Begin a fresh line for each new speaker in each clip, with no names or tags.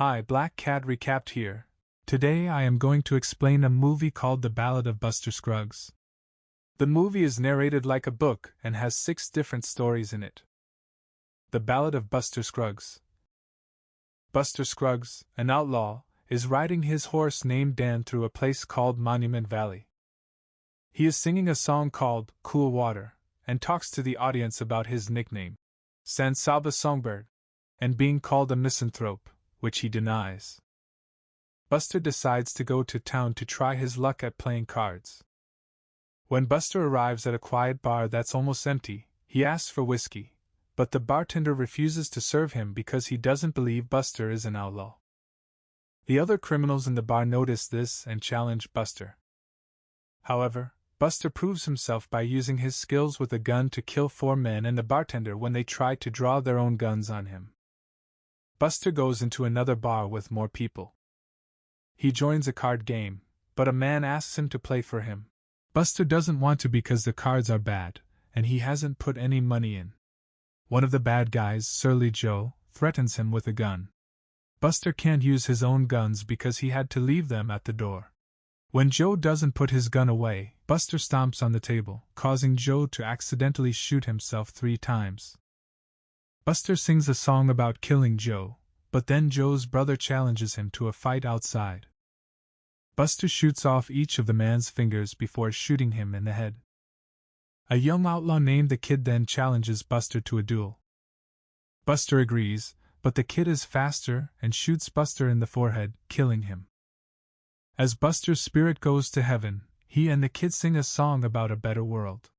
Hi, Black Cat Recapped here. Today I am going to explain a movie called The Ballad of Buster Scruggs. The movie is narrated like a book and has 6 different stories in it. The Ballad of Buster Scruggs. Buster Scruggs, an outlaw, is riding his horse named Dan through a place called Monument Valley. He is singing a song called Cool Water and talks to the audience about his nickname, San Saba Songbird, and being called a misanthrope, which he denies. Buster decides to go to town to try his luck at playing cards. When Buster arrives at a quiet bar that's almost empty, he asks for whiskey, but the bartender refuses to serve him because he doesn't believe Buster is an outlaw. The other criminals in the bar notice this and challenge Buster. However, Buster proves himself by using his skills with a gun to kill 4 men and the bartender when they try to draw their own guns on him. Buster goes into another bar with more people. He joins a card game, but a man asks him to play for him. Buster doesn't want to because the cards are bad, and he hasn't put any money in. One of the bad guys, Surly Joe, threatens him with a gun. Buster can't use his own guns because he had to leave them at the door. When Joe doesn't put his gun away, Buster stomps on the table, causing Joe to accidentally shoot himself 3 times. Buster sings a song about killing Joe, but then Joe's brother challenges him to a fight outside. Buster shoots off each of the man's fingers before shooting him in the head. A young outlaw named the Kid then challenges Buster to a duel. Buster agrees, but the Kid is faster and shoots Buster in the forehead, killing him. As Buster's spirit goes to heaven, he and the Kid sing a song about a better world.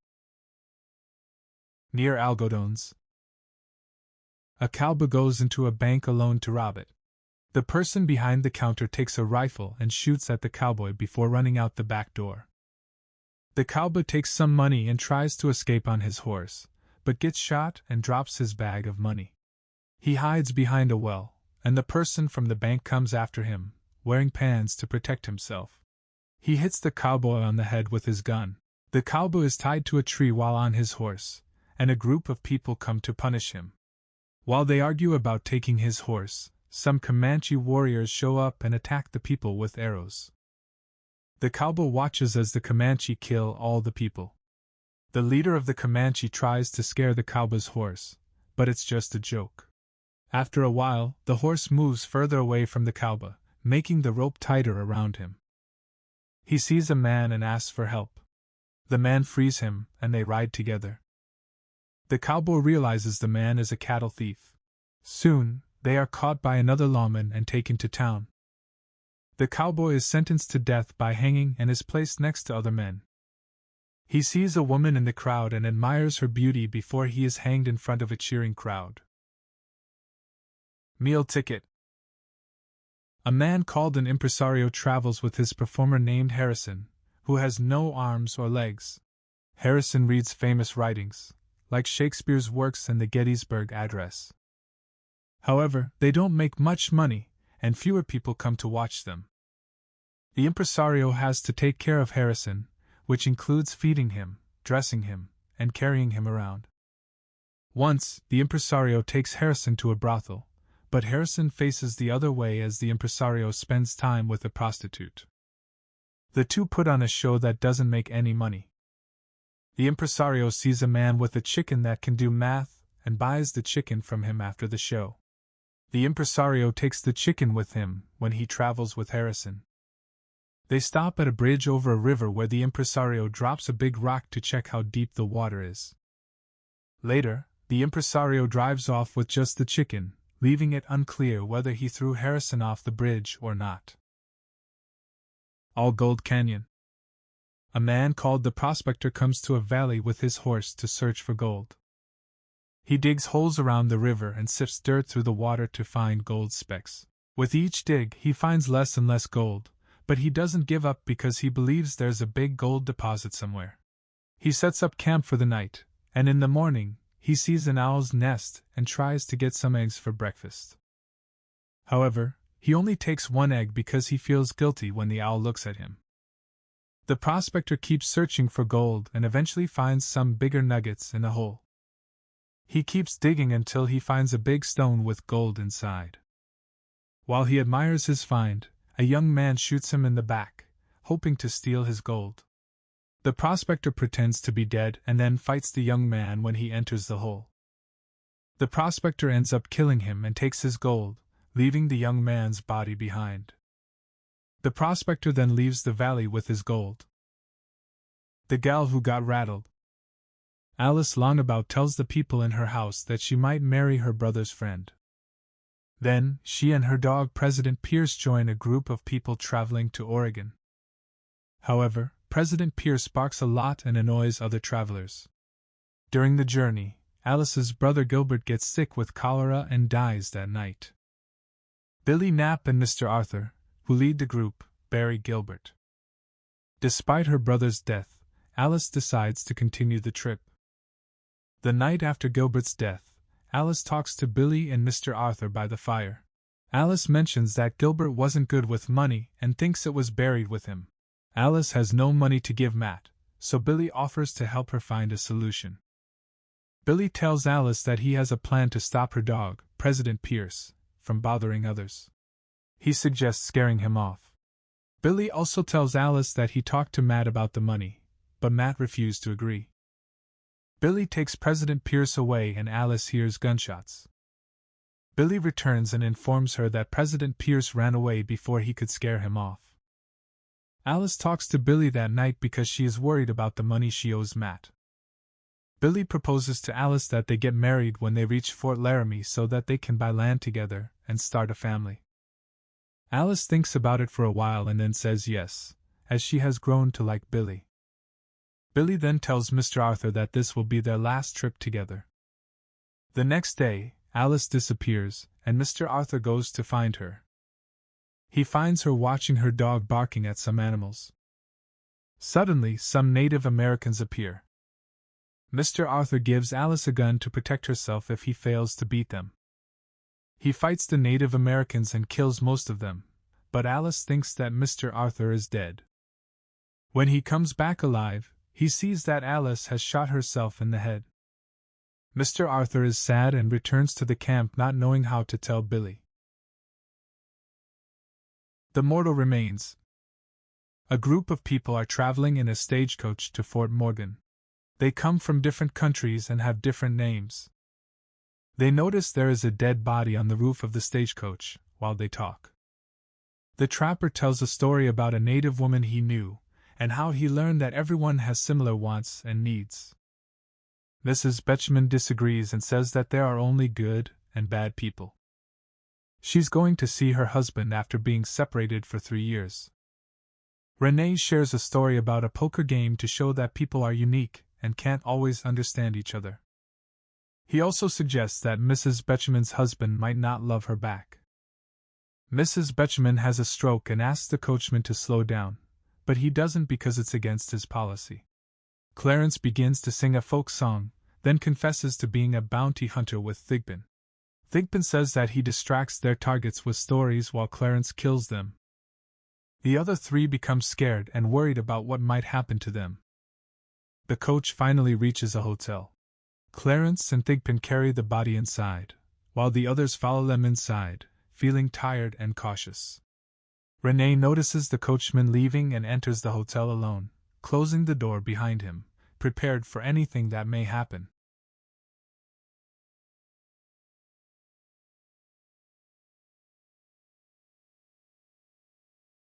Near Algodons. A cowboy goes into a bank alone to rob it. The person behind the counter takes a rifle and shoots at the cowboy before running out the back door. The cowboy takes some money and tries to escape on his horse, but gets shot and drops his bag of money. He hides behind a well, and the person from the bank comes after him, wearing pants to protect himself. He hits the cowboy on the head with his gun. The cowboy is tied to a tree while on his horse, and a group of people come to punish him. While they argue about taking his horse, some Comanche warriors show up and attack the people with arrows. The cowboy watches as the Comanche kill all the people. The leader of the Comanche tries to scare the cowboy's horse, but it's just a joke. After a while, the horse moves further away from the cowboy, making the rope tighter around him. He sees a man and asks for help. The man frees him, and they ride together. The cowboy realizes the man is a cattle thief. Soon, they are caught by another lawman and taken to town. The cowboy is sentenced to death by hanging and is placed next to other men. He sees a woman in the crowd and admires her beauty before he is hanged in front of a cheering crowd. Meal ticket. A man called an impresario travels with his performer named Harrison, who has no arms or legs. Harrison reads famous writings, like Shakespeare's works and the Gettysburg Address. However, they don't make much money, and fewer people come to watch them. The impresario has to take care of Harrison, which includes feeding him, dressing him, and carrying him around. Once, the impresario takes Harrison to a brothel, but Harrison faces the other way as the impresario spends time with a prostitute. The two put on a show that doesn't make any money. The impresario sees a man with a chicken that can do math and buys the chicken from him after the show. The impresario takes the chicken with him when he travels with Harrison. They stop at a bridge over a river where the impresario drops a big rock to check how deep the water is. Later, the impresario drives off with just the chicken, leaving it unclear whether he threw Harrison off the bridge or not. All Gold Canyon. A man called the Prospector comes to a valley with his horse to search for gold. He digs holes around the river and sifts dirt through the water to find gold specks. With each dig, he finds less and less gold, but he doesn't give up because he believes there's a big gold deposit somewhere. He sets up camp for the night, and in the morning, he sees an owl's nest and tries to get some eggs for breakfast. However, he only takes 1 egg because he feels guilty when the owl looks at him. The prospector keeps searching for gold and eventually finds some bigger nuggets in a hole. He keeps digging until he finds a big stone with gold inside. While he admires his find, a young man shoots him in the back, hoping to steal his gold. The prospector pretends to be dead and then fights the young man when he enters the hole. The prospector ends up killing him and takes his gold, leaving the young man's body behind. The prospector then leaves the valley with his gold. The gal who got rattled. Alice Longabout tells the people in her house that she might marry her brother's friend. Then, she and her dog President Pierce join a group of people traveling to Oregon. However, President Pierce barks a lot and annoys other travelers. During the journey, Alice's brother Gilbert gets sick with cholera and dies that night. Billy Knapp and Mr. Arthur, who lead the group, bury Gilbert. Despite her brother's death, Alice decides to continue the trip. The night after Gilbert's death, Alice talks to Billy and Mr. Arthur by the fire. Alice mentions that Gilbert wasn't good with money and thinks it was buried with him. Alice has no money to give Matt, so Billy offers to help her find a solution. Billy tells Alice that he has a plan to stop her dog, President Pierce, from bothering others. He suggests scaring him off. Billy also tells Alice that he talked to Matt about the money, but Matt refused to agree. Billy takes President Pierce away and Alice hears gunshots. Billy returns and informs her that President Pierce ran away before he could scare him off. Alice talks to Billy that night because she is worried about the money she owes Matt. Billy proposes to Alice that they get married when they reach Fort Laramie so that they can buy land together and start a family. Alice thinks about it for a while and then says yes, as she has grown to like Billy. Billy then tells Mr. Arthur that this will be their last trip together. The next day, Alice disappears, and Mr. Arthur goes to find her. He finds her watching her dog barking at some animals. Suddenly, some Native Americans appear. Mr. Arthur gives Alice a gun to protect herself if he fails to beat them. He fights the Native Americans and kills most of them, but Alice thinks that Mr. Arthur is dead. When he comes back alive, he sees that Alice has shot herself in the head. Mr. Arthur is sad and returns to the camp not knowing how to tell Billy. The Mortal Remains. A group of people are traveling in a stagecoach to Fort Morgan. They come from different countries and have different names. They notice there is a dead body on the roof of the stagecoach while they talk. The trapper tells a story about a native woman he knew, and how he learned that everyone has similar wants and needs. Mrs. Betjeman disagrees and says that there are only good and bad people. She's going to see her husband after being separated for 3 years. Renee shares a story about a poker game to show that people are unique and can't always understand each other. He also suggests that Mrs. Betjeman's husband might not love her back. Mrs. Betjeman has a stroke and asks the coachman to slow down, but he doesn't because it's against his policy. Clarence begins to sing a folk song, then confesses to being a bounty hunter with Thigpen. Thigpen says that he distracts their targets with stories while Clarence kills them. The other 3 become scared and worried about what might happen to them. The coach finally reaches a hotel. Clarence and Thigpen carry the body inside, while the others follow them inside, feeling tired and cautious. Renee notices the coachman leaving and enters the hotel alone, closing the door behind him, prepared for anything that may happen.